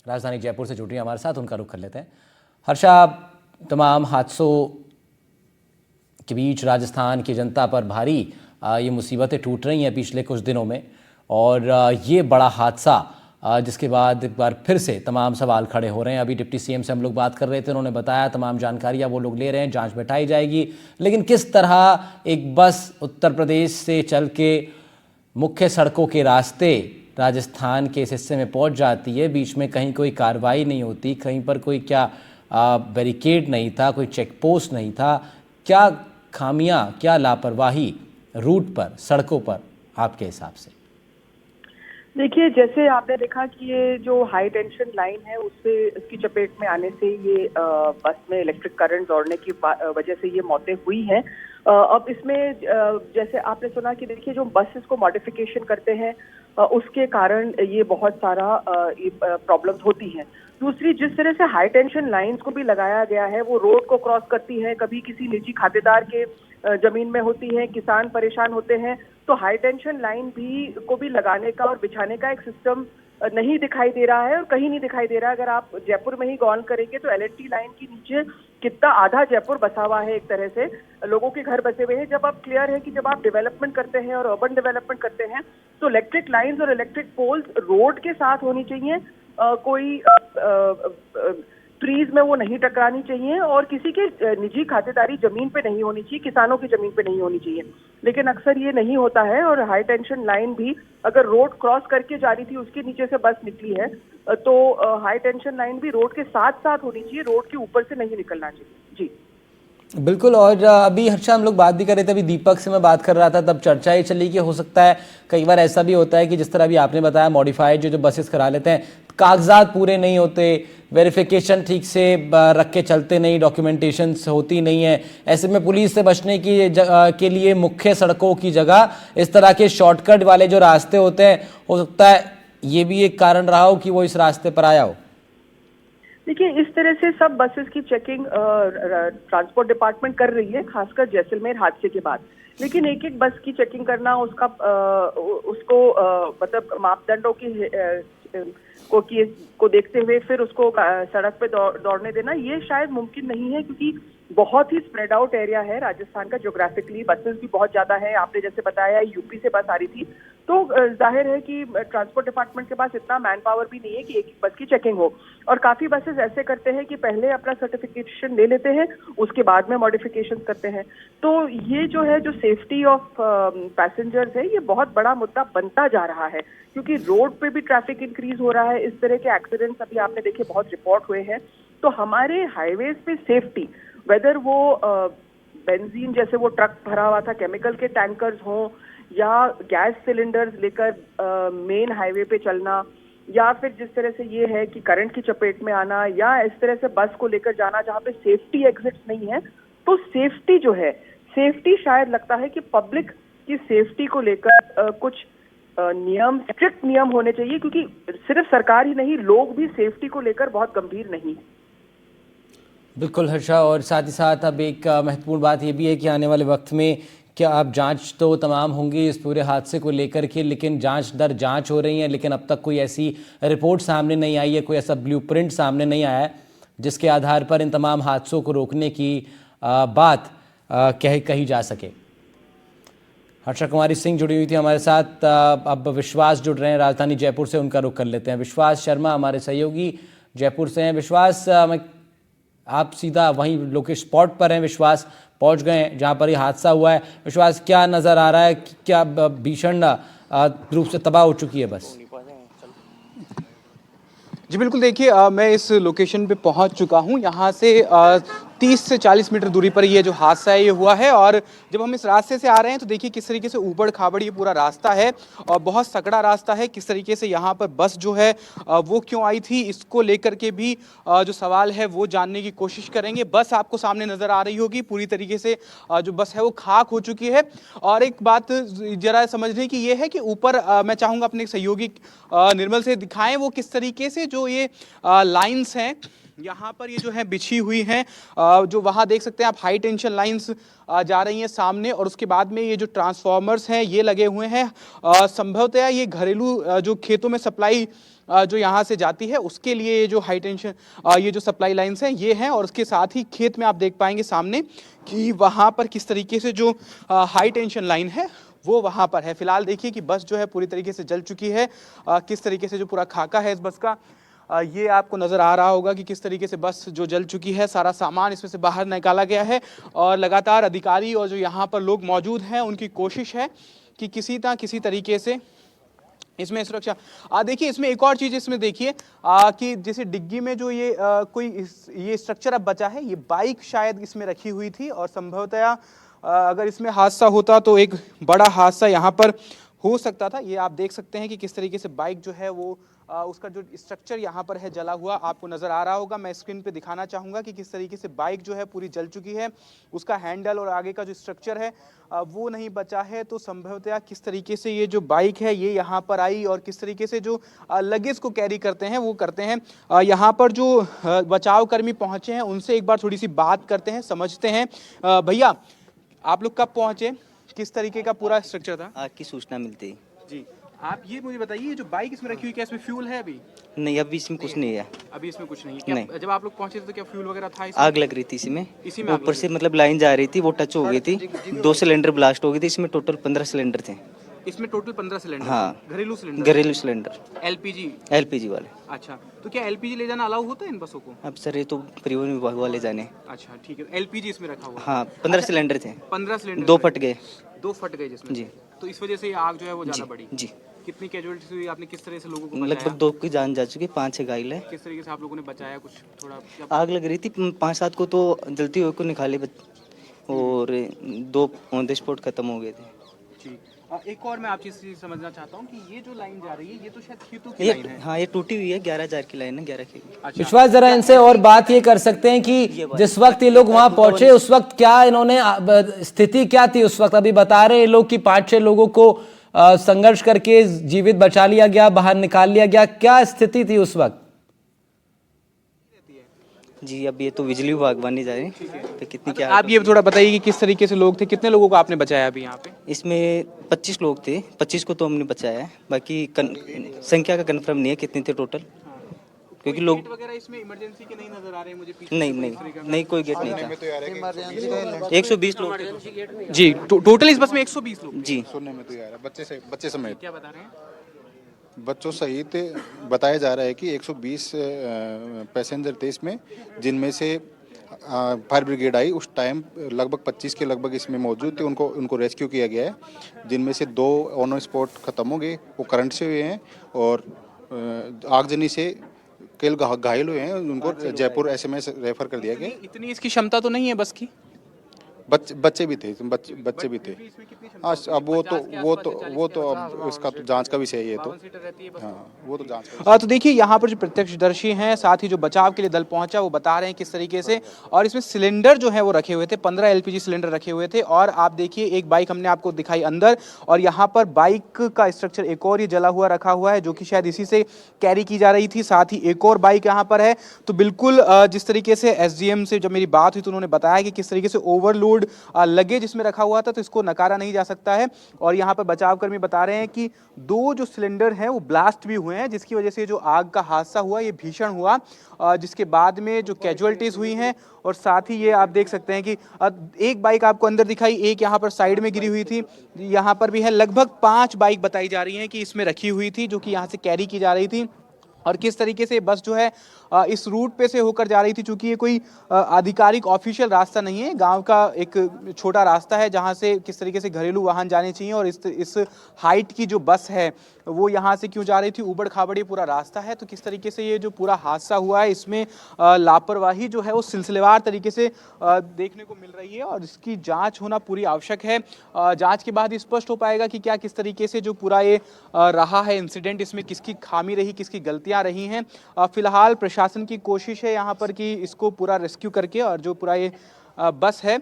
राजधानी जयपुर से जुड़ रही हैं हमारे साथ, उनका रुख कर लेते हैं। हर्षा, तमाम हादसों के बीच राजस्थान की जनता पर भारी ये मुसीबतें टूट रही हैं पिछले कुछ दिनों में, और ये बड़ा हादसा जिसके बाद एक बार फिर से तमाम सवाल खड़े हो रहे हैं। अभी डिप्टी सीएम से हम लोग बात कर रहे थे, उन्होंने बताया तमाम जानकारियां वो लोग ले रहे हैं, जांच बैठाई जाएगी। लेकिन किस तरह एक बस उत्तर प्रदेश से चल के मुख्य सड़कों के रास्ते राजस्थान के इस हिस्से में पहुंच जाती है, बीच में कहीं कोई कार्रवाई नहीं होती, कहीं पर कोई क्या बैरिकेड नहीं था, कोई चेक पोस्ट नहीं था, क्या खामियां, क्या लापरवाही रूट पर, सड़कों पर आपके हिसाब से? देखिए, जैसे आपने देखा कि ये जो हाई टेंशन लाइन है उससे इसकी चपेट में आने से ये बस में इलेक्ट्रिक करंट दौड़ने की वजह से ये मौतें हुई हैं। अब इसमें जैसे आपने सुना कि देखिए जो बसेस को मॉडिफिकेशन करते हैं उसके कारण ये बहुत सारा प्रॉब्लम्स होती हैं। दूसरी, जिस तरह से हाई टेंशन लाइंस को भी लगाया गया है वो रोड को क्रॉस करती है, कभी किसी निजी खातेदार के जमीन में होती है, किसान परेशान होते हैं। तो हाई टेंशन लाइन को भी लगाने का और बिछाने का एक सिस्टम नहीं दिखाई दे रहा है, और कहीं नहीं दिखाई दे रहा है। अगर आप जयपुर में ही गौर करेंगे तो एलएनटी लाइन के नीचे कितना आधा जयपुर बसा हुआ है, एक तरह से लोगों के घर बसे हुए हैं। जब आप क्लियर है कि जब आप डेवलपमेंट करते हैं और अर्बन डेवलपमेंट करते हैं तो इलेक्ट्रिक लाइंस और इलेक्ट्रिक पोल्स रोड के साथ होनी चाहिए, कोई ट्रीज में वो नहीं टकरानी चाहिए, और किसी के निजी खातेदारी जमीन पे नहीं होनी चाहिए, किसानों की जमीन पे नहीं होनी चाहिए। लेकिन अक्सर ये नहीं होता है, और हाई टेंशन लाइन भी अगर रोड क्रॉस करके जा रही थी, उसके नीचे से बस निकली है, तो हाई टेंशन लाइन भी रोड के साथ साथ होनी चाहिए, रोड के ऊपर से नहीं निकलना चाहिए। जी बिल्कुल। और अभी हर्षा हम लोग बात भी कर रहे थे, अभी दीपक से मैं बात कर रहा था, तब चर्चा ये चली कि हो सकता है कई बार ऐसा भी होता है कि जिस तरह अभी आपने बताया मॉडिफाइड जो बसेस करा लेते हैं, कागजात पूरे नहीं होते, वेरिफिकेशन ठीक से रख के चलते नहीं, डॉक्यूमेंटेशन होती नहीं है। ऐसे में पुलिस से बचने के लिए मुख्य सड़कों की जगह इस तरह के शॉर्टकट वाले जो रास्ते होते हैं, हो सकता है ये भी एक कारण रहा हो कि वो इस रास्ते पर आया हो। देखिए, इस तरह से सब बसेस की चेकिंग ट्रांसपोर्ट डिपार्टमेंट कर रही है, खासकर जैसलमेर हादसे के बाद। लेकिन एक एक बस की चेकिंग करना, उसको मतलब मापदंडों को देखते हुए फिर उसको सड़क पे दौड़ने देना, ये शायद मुमकिन नहीं है, क्योंकि बहुत ही स्प्रेड आउट एरिया है राजस्थान का ज्योग्राफिकली। बसेस भी बहुत ज्यादा है, आपने जैसे बताया यूपी से बस आ रही थी, तो जाहिर है कि ट्रांसपोर्ट डिपार्टमेंट के पास इतना मैन पावर भी नहीं है कि एक एक बस की चेकिंग हो। और काफी बसेस ऐसे करते हैं कि पहले अपना सर्टिफिकेशन ले लेते हैं, उसके बाद में मॉडिफिकेशन करते हैं। तो ये जो है, जो सेफ्टी ऑफ पैसेंजर्स है, ये बहुत बड़ा मुद्दा बनता जा रहा है, क्योंकि रोड पे भी ट्रैफिक इंक्रीज हो रहा है। इस तरह के एक्सीडेंट्स अभी आपने देखे बहुत रिपोर्ट हुए हैं। तो हमारे हाईवेज पे सेफ्टी, वेदर वो बेंजीन जैसे वो ट्रक भरा हुआ था, केमिकल के टैंकर्स हों, या गैस सिलेंडर्स लेकर मेन हाईवे पे चलना, या फिर जिस तरह से ये है कि करंट की चपेट में आना, या इस तरह से बस को लेकर जाना जहाँ पे सेफ्टी एग्जिट्स नहीं है। तो सेफ्टी जो है, सेफ्टी शायद लगता है कि पब्लिक की सेफ्टी को लेकर कुछ नियम, स्ट्रिक्ट नियम होने चाहिए, क्योंकि सिर्फ सरकार ही नहीं, लोग भी सेफ्टी को लेकर बहुत गंभीर नहीं है। बिल्कुल हर्षा, और साथ ही साथ अब एक महत्वपूर्ण बात ये भी है कि आने वाले वक्त में क्या अब जांच तो तमाम होंगी इस पूरे हादसे को लेकर के, लेकिन जांच दर जांच हो रही है, लेकिन अब तक कोई ऐसी रिपोर्ट सामने नहीं आई है, कोई ऐसा ब्लूप्रिंट सामने नहीं आया है जिसके आधार पर इन तमाम हादसों को रोकने की बात कही जा सके। हर्षा कुमारी सिंह जुड़ी हुई थी हमारे साथ। अब विश्वास जुड़ रहे हैं राजधानी जयपुर से, उनका रुख कर लेते हैं। विश्वास शर्मा हमारे सहयोगी जयपुर से हैं। विश्वास, आप सीधा वहीं लोकेश स्पॉट पर हैं, विश्वास पहुंच गए हैं जहां पर ये हादसा हुआ है। विश्वास, क्या नज़र आ रहा है, क्या भीषण रूप से तबाह हो चुकी है बस? जी बिल्कुल, देखिए मैं इस लोकेशन पे पहुंच चुका हूं। यहाँ से 30 से 40 मीटर दूरी पर ये जो हादसा है ये हुआ है, और जब हम इस रास्ते से आ रहे हैं तो देखिए किस तरीके से ऊबड़ खाबड़ ये पूरा रास्ता है, और बहुत सकड़ा रास्ता है। किस तरीके से यहाँ पर बस जो है वो क्यों आई थी, इसको लेकर के भी जो सवाल है वो जानने की कोशिश करेंगे। बस आपको सामने नजर आ रही होगी, पूरी तरीके से जो बस है वो खाक हो चुकी है। और एक बात जरा समझने की ये है कि ऊपर मैं चाहूँगा अपने सहयोगी निर्मल से दिखाएं वो किस तरीके से जो ये लाइन्स हैं यहाँ पर ये जो है बिछी हुई हैं, जो वहाँ देख सकते हैं आप, हाई टेंशन लाइंस जा रही हैं सामने, और उसके बाद में ये जो ट्रांसफार्मर्स हैं ये लगे हुए हैं। संभवतः ये घरेलू जो खेतों में सप्लाई जो यहाँ से जाती है उसके लिए ये जो हाई टेंशन ये जो सप्लाई लाइंस हैं ये हैं, और उसके साथ ही खेत में आप देख पाएंगे सामने कि वहाँ पर किस तरीके से जो हाई टेंशन लाइन है वो वहाँ पर है। फिलहाल देखिए कि बस जो है पूरी तरीके से जल चुकी है। किस तरीके से जो पूरा खाका है इस बस का ये आपको नज़र आ रहा होगा कि किस तरीके से बस जो जल चुकी है, सारा सामान इसमें से बाहर निकाला गया है और लगातार अधिकारी और जो यहाँ पर लोग मौजूद हैं उनकी कोशिश है कि किसी ना किसी तरीके से इसमें सुरक्षा। देखिए इसमें एक और चीज़ इसमें देखिए कि जैसे डिग्गी में जो ये ये स्ट्रक्चर अब बचा है, ये बाइक शायद इसमें रखी हुई थी और संभवतया अगर इसमें हादसा होता तो एक बड़ा हादसा यहाँ पर हो सकता था। ये आप देख सकते हैं कि किस तरीके से बाइक जो है वो उसका जो स्ट्रक्चर यहाँ पर है जला हुआ आपको नज़र आ रहा होगा। मैं स्क्रीन पे दिखाना चाहूँगा कि किस तरीके से बाइक जो है पूरी जल चुकी है, उसका हैंडल और आगे का जो स्ट्रक्चर है वो नहीं बचा है। तो संभवतया किस तरीके से ये जो बाइक है ये यहाँ पर आई और किस तरीके से जो लगेज को कैरी करते हैं वो करते हैं। यहाँ पर जो बचाव कर्मी पहुँचे हैं उनसे एक बार थोड़ी सी बात करते हैं, समझते हैं। भैया आप लोग कब पहुँचे, किस तरीके का पूरा स्ट्रक्चर था? आग की सूचना मिलती जी, आप ये मुझे बताइए, ये जो बाइक इसमें रखी हुई क्या इसमें फ्यूल है अभी? नहीं, अभी इसमें कुछ नहीं है। अभी इसमें कुछ नहीं है क्या? नहीं। जब आप लोग पहुंचे थे तो क्या फ्यूल वगैरह था इसमें? आग लग रही थी इसमें इसी में आग ऊपर लग से मतलब लाइन जा रही थी, वो टच हो गई थी, 2 सिलेंडर ब्लास्ट हो गई थी। इसमें टोटल 15 सिलेंडर थे। इसमें टोटल 15 सिलेंडर हाँ। थे। घरेलू सिलेंडर? घरेलू सिलेंडर, एलपीजी वाले। अच्छा, तो क्या एलपीजी ले जाना अलाउ होता है इन बसों को? अब सर ये तो परिवहन विभाग वाले जाने। अच्छा ठीक है, एलपीजी इसमें रखा हुआ है। हाँ, 15 सिलेंडर थे, 15 सिलेंडर 2 फट गए। 2 फट गए जिसमें? जी। तो इस वजह से ये आग जो है वो ज्यादा बढ़ी? जी, कितनी कैजुअलिटीज हुई, आपने किस तरह से लोगों को लगभग बचाया? 2 की जान जा चुकी, 5-6 घायल है। किस तरीके से आप लोगों ने बचाया कुछ थोड़ा? आग लग रही थी, 5-7 को तो जलती हुई को निकाले और 2 ऑन द स्पॉट खत्म हो गए थे। जी। एक और मैं आप चीज़ समझना चाहता हूँ कि ये जो लाइन जा रही है ये तो शायद खेतों की लाइन है। हाँ, ये टूटी हुई है, 11,000 की लाइन है, 11 की। अच्छा। विश्वास, जरा इनसे और बात ये कर सकते हैं कि जिस वक्त ये लोग वहां पहुंचे उस वक्त क्या इन्होंने स्थिति क्या थी उस वक्त? अभी बता रहे हैं लोग कि 5-6 लोगों को संघर्ष करके जीवित बचा लिया गया, बाहर निकाल लिया गया। क्या स्थिति थी उस वक्त? जी, अब ये तो बिजली विभाग बनने जा रहे हैं तो कितनी क्या। आप ये थोड़ा बताइए कि किस तरीके से लोग थे, कितने लोगों को आपने बचाया अभी यहाँ पे? इसमें 25 लोग थे, 25 को तो हमने बचाया है, बाकी संख्या का कंफर्म नहीं है कितने थे टोटल, क्योंकि लोग गेट वगैरह इसमें इमरजेंसी के नहीं नजर आ रहे हैं मुझे पीछे? नहीं कोई गेट नहीं था। 120 लोग थे जी, टोटल इस बस में 120 लोग? जी। सुनने में तो यार बच्चे समेत क्या बता रहे हैं? बच्चों सहित बताया जा रहा है कि 120 पैसेंजर थे इसमें, जिनमें से फायर ब्रिगेड आई उस टाइम लगभग 25 के लगभग इसमें मौजूद थे। उनको रेस्क्यू किया गया है, जिनमें से 2 ऑन स्पॉट खत्म हो गए, वो करंट से हुए हैं, और आगजनी से कई घायल हुए हैं, उनको जयपुर एसएमएस रेफर कर दिया गया। इतनी इसकी क्षमता तो नहीं है बस की? बच्चे भी थे, बच्चे भी थे। हाँ, अब वो तो अब इसका तो जांच का विषय है ये तो। हाँ, वो तो जांच का। तो देखिए यहाँ पर जो प्रत्यक्षदर्शी हैं, साथ ही जो बचाव के लिए दल पहुंचा, वो बता रहे हैं किस तरीके से। और इसमें सिलेंडर जो है वो रखे हुए थे, 15 एलपीजी सिलेंडर रखे हुए थे। और आप देखिए एक बाइक हमने आपको दिखाई अंदर, और यहाँ पर बाइक का स्ट्रक्चर एक और ये जला हुआ रखा हुआ है, जो कि शायद इसी से कैरी की जा रही थी। साथ ही एक और बाइक यहाँ पर है। तो बिल्कुल जिस तरीके से एसडीएम से जब मेरी बात हुई तो उन्होंने बताया कि किस तरीके से ओवरलोड लगेज इसमें रखा हुआ था, तो इसको नकारा नहीं जा सकता है। और यहाँ पर बचाव कर्मी बता रहे हैं कि 2 जो सिलेंडर हैं वो ब्लास्ट भी हुए हैं, जिसकी वजह से जो आग का हादसा हुआ ये भीषण हुआ, जिसके बाद में जो कैजुअलिटीज हुई हैं। और साथ ही ये आप देख सकते हैं कि एक बाइक आपको अंदर दिखाई, एक यहाँ पर साइड में गिरी हुई थी, यहाँ पर भी है। लगभग 5 बाइक बताई जा रही हैं कि इसमें रखी हुई थी, जो कि यहाँ से कैरी की जा रही थी। और किस तरीके से बस जो है इस रूट पे से होकर जा रही थी, चूंकि ये कोई आधिकारिक ऑफिशियल रास्ता नहीं है, गांव का एक छोटा रास्ता है जहां से किस तरीके से घरेलू वाहन जाने चाहिए। और इस हाइट की जो बस है वो यहाँ से क्यों जा रही थी, ऊबड़ खाबड़ ये पूरा रास्ता है। तो किस तरीके से ये जो पूरा हादसा हुआ है, इसमें लापरवाही जो है वो सिलसिलेवार तरीके से देखने को मिल रही है, और इसकी जांच होना पूरी आवश्यक है। जांच के बाद स्पष्ट हो पाएगा कि क्या किस तरीके से जो पूरा ये रहा है इंसिडेंट, इसमें किसकी खामी रही, किसकी गलतियां रही हैं। फिलहाल प्रशासन की कोशिश है यहाँ पर कि इसको पूरा रेस्क्यू करके, और जो पूरा ये बस है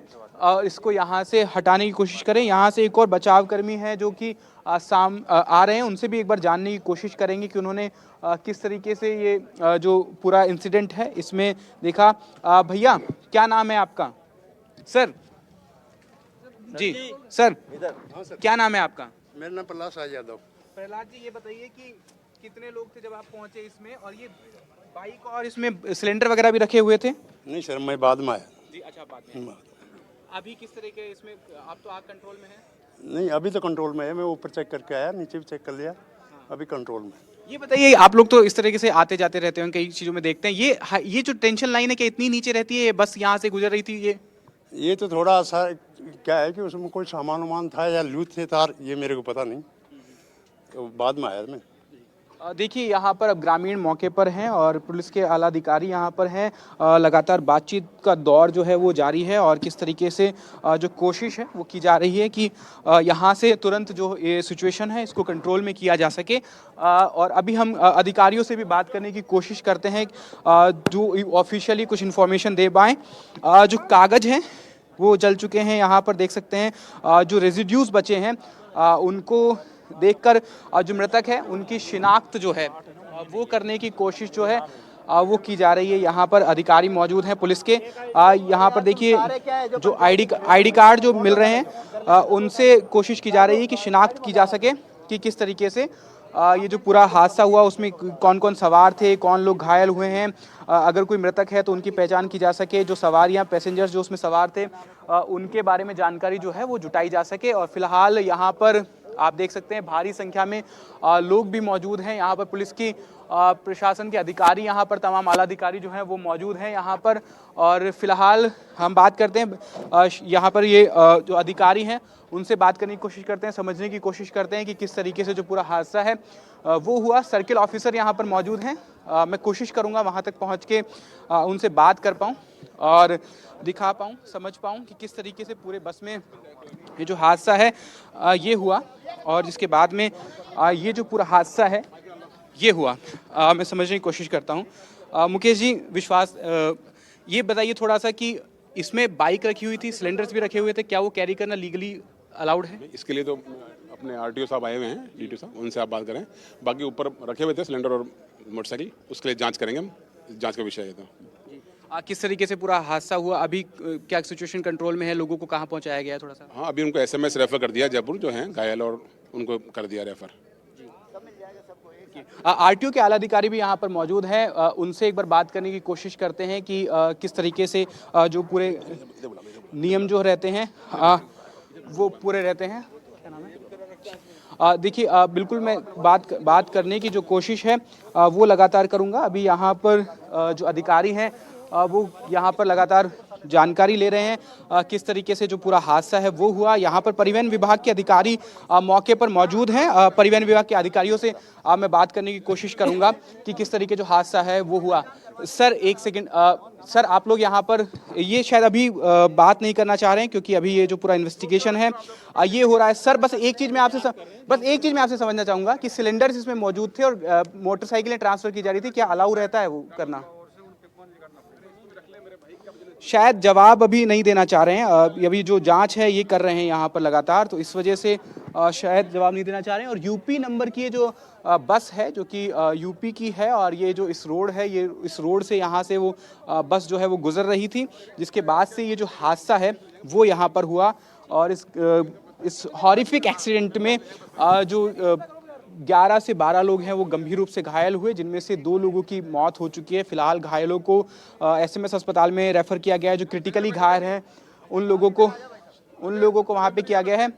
इसको यहाँ से हटाने की कोशिश करें। यहाँ से एक और बचाव कर्मी है जो कि आ रहे हैं, उनसे भी एक बार जानने की कोशिश करेंगे कि उन्होंने किस तरीके से ये जो पूरा इंसिडेंट है इसमें देखा। भैया क्या नाम है आपका? सर जी सर, क्या नाम है आपका? मेरा नाम प्रहलाद शाह यादव। प्रहलाद जी, ये बताइए कि कितने लोग थे जब आप पहुंचे इसमें, और ये बाइक और इसमें सिलेंडर वगैरह भी रखे हुए थे? नहीं सर, मैं बाद में आया। जी अच्छा, बात में। अभी किस तरह के इसमें आप तो आग कंट्रोल में है? नहीं, अभी तो कंट्रोल में है। मैं ऊपर चेक करके आया, नीचे भी चेक कर लिया, अभी कंट्रोल में। ये बताइए, आप लोग तो इस तरीके से आते जाते रहते हैं, कई चीज़ों में देखते हैं, ये जो टेंशन लाइन है क्या इतनी नीचे रहती है? ये बस यहाँ से गुजर रही थी ये तो थोड़ा सा क्या है कि उसमें कोई सामान वामान था या लूज थे तार, ये मेरे को पता नहीं, तो बाद में आया मैं। देखिए यहाँ पर अब ग्रामीण मौके पर हैं और पुलिस के आला अधिकारी यहाँ पर हैं। लगातार बातचीत का दौर जो है वो जारी है और किस तरीके से जो कोशिश है वो की जा रही है कि यहाँ से तुरंत जो ये सिचुएशन है इसको कंट्रोल में किया जा सके। और अभी हम अधिकारियों से भी बात करने की कोशिश करते हैं जो ऑफिशियली कुछ इन्फॉर्मेशन दे पाएँ। जो कागज़ हैं वो जल चुके हैं, यहाँ पर देख सकते हैं जो रेजिड्यूज बचे हैं उनको देखकर जो मृतक है उनकी शिनाख्त जो है वो करने की कोशिश जो है वो की जा रही है। यहाँ पर अधिकारी मौजूद हैं पुलिस के। यहाँ पर देखिए जो आईडी कार्ड जो मिल रहे हैं उनसे कोशिश की जा रही है कि शिनाख्त की जा सके कि किस तरीके से ये जो पूरा हादसा हुआ उसमें कौन कौन सवार थे, कौन लोग घायल हुए हैं। अगर कोई मृतक है तो उनकी पहचान की जा सके, जो सवारियां पैसेंजर्स जो उसमें सवार थे उनके बारे में जानकारी जो है वो जुटाई जा सके। और फिलहाल यहाँ पर आप देख सकते हैं भारी संख्या में लोग भी मौजूद हैं। यहाँ पर पुलिस की प्रशासन के अधिकारी, यहाँ पर तमाम आला अधिकारी जो हैं वो मौजूद हैं यहाँ पर। और फिलहाल हम बात करते हैं यहाँ पर ये जो अधिकारी हैं उनसे बात करने की कोशिश करते हैं, समझने की कोशिश करते हैं कि किस तरीके से जो पूरा हादसा है वो हुआ। सर्किल ऑफिसर यहाँ पर मौजूद हैं, मैं कोशिश करूँगा वहाँ तक पहुँच के उनसे बात कर पाऊँ और दिखा पाऊँ, समझ पाऊँ कि किस तरीके से पूरे बस में ये जो हादसा है ये हुआ और जिसके बाद में ये जो पूरा हादसा है ये हुआ। मैं समझने की कोशिश करता हूँ। मुकेश जी, विश्वास ये बताइए थोड़ा सा कि इसमें बाइक रखी हुई थी, सिलेंडर्स भी रखे हुए थे, क्या वो कैरी करना लीगली अलाउड है? इसके लिए तो अपने आरटीओ साहब आए हुए हैं, डीटीओ साहब, उनसे आप बात करें। बाकी ऊपर रखे हुए थे सिलेंडर और मोटरसाइकिल, उसके लिए जांच करेंगे हम, जांच का विषय है। तो किस तरीके से पूरा हादसा हुआ, अभी क्या सिचुएशन कंट्रोल में है, लोगों को कहाँ पहुँचाया गया है थोड़ा सा? हाँ, अभी उनको SMS रेफर कर दिया जयपुर जो हैं घायल, और उनको कर दिया रेफर। आरटीओ के आला अधिकारी भी यहाँ पर मौजूद हैं, उनसे एक बार बात करने की कोशिश करते हैं कि किस तरीके से जो पूरे नियम जो रहते हैं वो पूरे रहते हैं। क्या नाम है? देखिए बिल्कुल मैं बात करने की जो कोशिश है वो लगातार करूँगा। अभी यहाँ पर जो अधिकारी हैं वो यहाँ पर लगातार जानकारी ले रहे हैं किस तरीके से जो पूरा हादसा है वो हुआ। यहाँ पर परिवहन विभाग के अधिकारी मौके पर मौजूद हैं। परिवहन विभाग के अधिकारियों से मैं बात करने की कोशिश करूंगा कि किस तरीके जो हादसा है वो हुआ। सर एक सेकंड, सर आप लोग यहाँ पर ये शायद अभी बात नहीं करना चाह रहे हैं क्योंकि अभी ये जो पूरा इन्वेस्टिगेशन है ये हो रहा है। सर बस एक चीज़ मैं आपसे समझना चाहूँगा कि सिलेंडर्स इसमें मौजूद थे और मोटरसाइकिलें ट्रांसफ़र की जा रही थी, क्या अलाउ रहता है वो करना? शायद जवाब अभी नहीं देना चाह रहे हैं, अभी जो जांच है ये कर रहे हैं यहाँ पर लगातार, तो इस वजह से शायद जवाब नहीं देना चाह रहे हैं। और यूपी नंबर की ये जो बस है जो कि यूपी की है और ये जो इस रोड है, ये इस रोड से यहाँ से वो बस जो है वो गुजर रही थी, जिसके बाद से ये जो हादसा है वो यहाँ पर हुआ। और इस हॉरिफिक एक्सीडेंट में जो 11 से 12 लोग हैं वो गंभीर रूप से घायल हुए, जिनमें से 2 लोगों की मौत हो चुकी है। फिलहाल घायलों को SMS अस्पताल में रेफ़र किया गया है। जो क्रिटिकली घायल हैं उन लोगों को वहाँ पे किया गया है।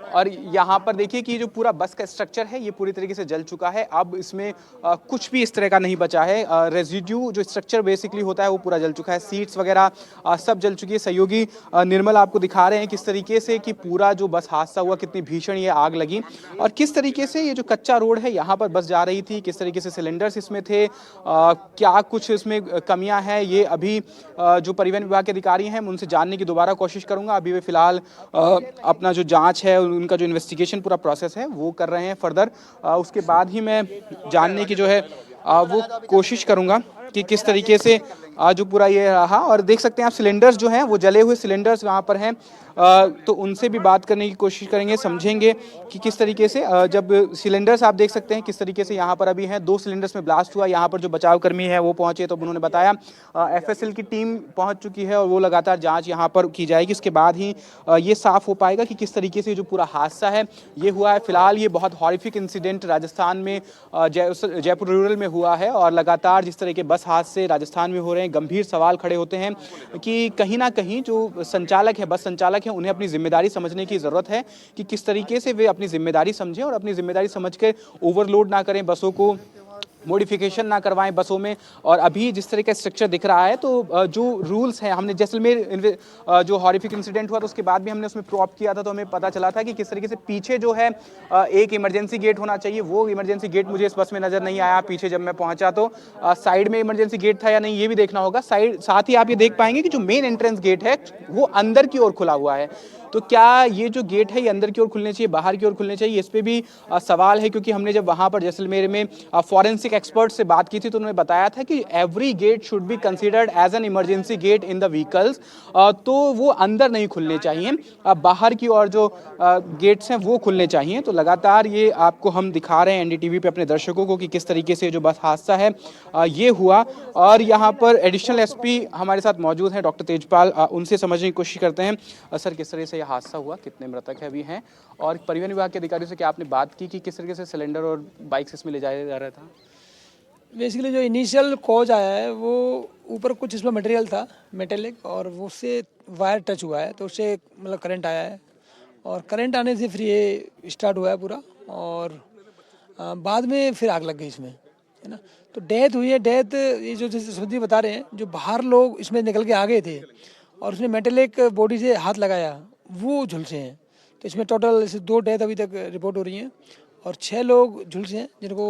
और यहाँ पर देखिए कि जो पूरा बस का स्ट्रक्चर है ये पूरी तरीके से जल चुका है। अब इसमें कुछ भी इस तरह का नहीं बचा है। रेजिड्यू जो स्ट्रक्चर बेसिकली होता है वो पूरा जल चुका है, सीट्स वगैरह सब जल चुकी है। सहयोगी निर्मल आपको दिखा रहे हैं किस तरीके से कि पूरा जो बस हादसा हुआ, कितनी भीषण ये आग लगी और किस तरीके से ये जो कच्चा रोड है यहाँ पर बस जा रही थी, किस तरीके से सिलेंडर्स इसमें थे, क्या कुछ इसमें कमियाँ हैं, ये अभी जो परिवहन विभाग के अधिकारी हैं उनसे जानने की दोबारा कोशिश करूँगा। अभी वे फिलहाल अपना जो जाँच है, उनका जो इन्वेस्टिगेशन पूरा प्रोसेस है वो कर रहे हैं फर्दर। उसके बाद ही मैं जानने की जो है वो कोशिश करूंगा कि किस तरीके से जो पूरा ये रहा। और देख सकते हैं आप सिलेंडर्स जो हैं वो जले हुए सिलेंडर्स वहाँ पर हैं, तो उनसे भी बात करने की कोशिश करेंगे, समझेंगे कि किस तरीके से जब सिलेंडर्स आप देख सकते हैं किस तरीके से यहाँ पर अभी हैं। 2 सिलेंडर्स में ब्लास्ट हुआ। यहाँ पर जो बचाव कर्मी है वो पहुंचे तो उन्होंने बताया FSL की टीम पहुंच चुकी है और वो लगातार जांच यहाँ पर की जाएगी। उसके बाद ही ये साफ हो पाएगा कि किस तरीके से जो पूरा हादसा है ये हुआ है। फिलहाल ये बहुत हॉरिफिक इंसिडेंट राजस्थान में जयपुर रूरल में हुआ है और लगातार जिस तरह के बस हादसे राजस्थान में हो रहे हैं, गंभीर सवाल खड़े होते हैं कि कहीं ना कहीं जो संचालक है, बस संचालक है, उन्हें अपनी जिम्मेदारी समझने की ज़रूरत है कि किस तरीके से वे अपनी जिम्मेदारी समझें और अपनी जिम्मेदारी समझ के ओवरलोड ना करें, बसों को मॉडिफिकेशन ना करवाएं बसों में। और अभी जिस तरह का स्ट्रक्चर दिख रहा है तो जो रूल्स हैं, हमने जैसलमेर जो हॉरिफिक इंसिडेंट हुआ तो उसके बाद भी हमने उसमें प्रॉप किया था तो हमें पता चला था कि किस तरीके से पीछे जो है एक इमरजेंसी गेट होना चाहिए। वो इमरजेंसी गेट मुझे इस बस में नज़र नहीं आया। पीछे जब मैं पहुंचा तो साइड में इमरजेंसी गेट था या नहीं ये भी देखना होगा। साथ ही आप ये देख पाएंगे कि जो मेन एंट्रेंस गेट है वो अंदर की ओर खुला हुआ है। तो क्या ये जो गेट है ये अंदर की ओर खुलने चाहिए, बाहर की ओर खुलने चाहिए, इस पे भी सवाल है। क्योंकि हमने जब वहाँ पर जैसलमेर में फॉरेंसिक एक्सपर्ट से बात की थी तो उन्होंने बताया था कि every gate should be considered as an emergency gate in the vehicles, तो वो अंदर नहीं खुलने चाहिए, बाहर की ओर जो गेट्स हैं वो खुलने चाहिए। तो लगातार ये आपको हम दिखा रहे हैं NDTV पे अपने दर्शकों को कि किस तरीके से जो बस हादसा है ये हुआ। और यहाँ पर एडिशनल SP हमारे साथ मौजूद हैं डॉक्टर तेजपाल, उनसे समझने की कोशिश करते हैं। सर, किस तरह से हादसा हुआ, कितने मृतक है अभी हैं, और परिवहन विभाग के अधिकारियों से क्या आपने बात की कि किस तरीके से सिलेंडर और बाइक्स इसमें ले जाया जा रहा था? बेसिकली जो इनिशियल कॉज आया है वो ऊपर कुछ इसमें मटेरियल था मेटेलिक, और वो उससे वायर टच हुआ है तो उससे मतलब करंट आया है, और करंट आने से फिर ये स्टार्ट हुआ है पूरा, और बाद में फिर आग लग गई इसमें, है ना। तो डेथ हुई है। डेथ ये जो जैसे सुधी बता रहे हैं, जो बाहर लोग इसमें निकल के आ गए थे और उसने मेटेलिक बॉडी से हाथ लगाया वो झुलसे हैं। तो इसमें टोटल 2 डेथ अभी तक रिपोर्ट हो रही हैं और 6 लोग झुलसे हैं जिनको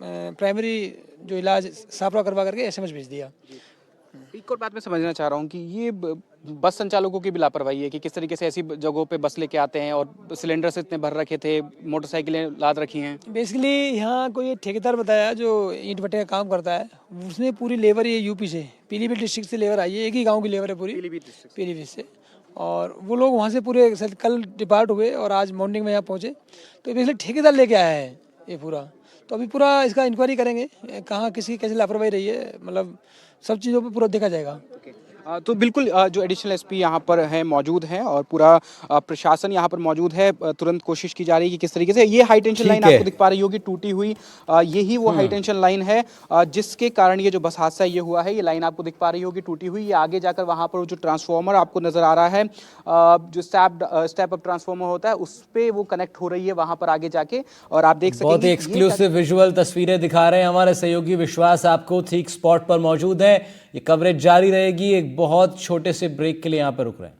प्राइमरी जो इलाज सापरा करवा करके SMS भेज दिया। एक और बात मैं समझना चाह रहा हूँ कि ये बस संचालकों की भी लापरवाही है कि किस तरीके से ऐसी जगहों पे बस लेके आते हैं और सिलेंडर से इतने भर रखे थे, मोटरसाइकिलें लाद रखी हैं। बेसिकली यहाँ कोई ठेकेदार बताया जो ईंट भट्टे का काम करता है, उसने पूरी लेबर ये यूपी से, पीलीभीत डिस्ट्रिक्ट से लेबर आई है, एक ही गाँव की लेबर है पूरी पीलीभीत से, और वो लोग वहाँ से पूरे कल डिपार्ट हुए और आज मॉर्निंग में यहाँ पहुँचे। तो बेसिकली ठेकेदार लेके आया है ये पूरा। तो अभी पूरा इसका इंक्वायरी करेंगे, कहाँ किसकी कैसे लापरवाही रही है, मतलब सब चीज़ों पे पूरा देखा जाएगा। तो बिल्कुल जो एडिशनल SP यहाँ पर है मौजूद हैं और पूरा प्रशासन यहाँ पर मौजूद है। तुरंत कोशिश की जा रही है कि किस तरीके से ये हाई टेंशन लाइन आपको दिख पा रही होगी टूटी हुई, यही वो हाई टेंशन लाइन है जिसके कारण ये जो बस हादसा ये हुआ है। ये लाइन आपको दिख पा रही होगी टूटी हुई। ये आगे जाकर वहाँ पर जो ट्रांसफार्मर आपको नजर आ रहा है, जो स्टेप अप ट्रांसफार्मर होता है उस पर वो कनेक्ट हो रही है वहाँ पर आगे जाके। और आप देख सकते हैं बहुत ही एक्सक्लूसिव विजुअल तस्वीरें दिखा रहे हैं हमारे सहयोगी विश्वास आपको, ठीक स्पॉट पर मौजूद है। ये कवरेज जारी रहेगी। एक बहुत छोटे से ब्रेक के लिए यहाँ पर रुक रहे हैं।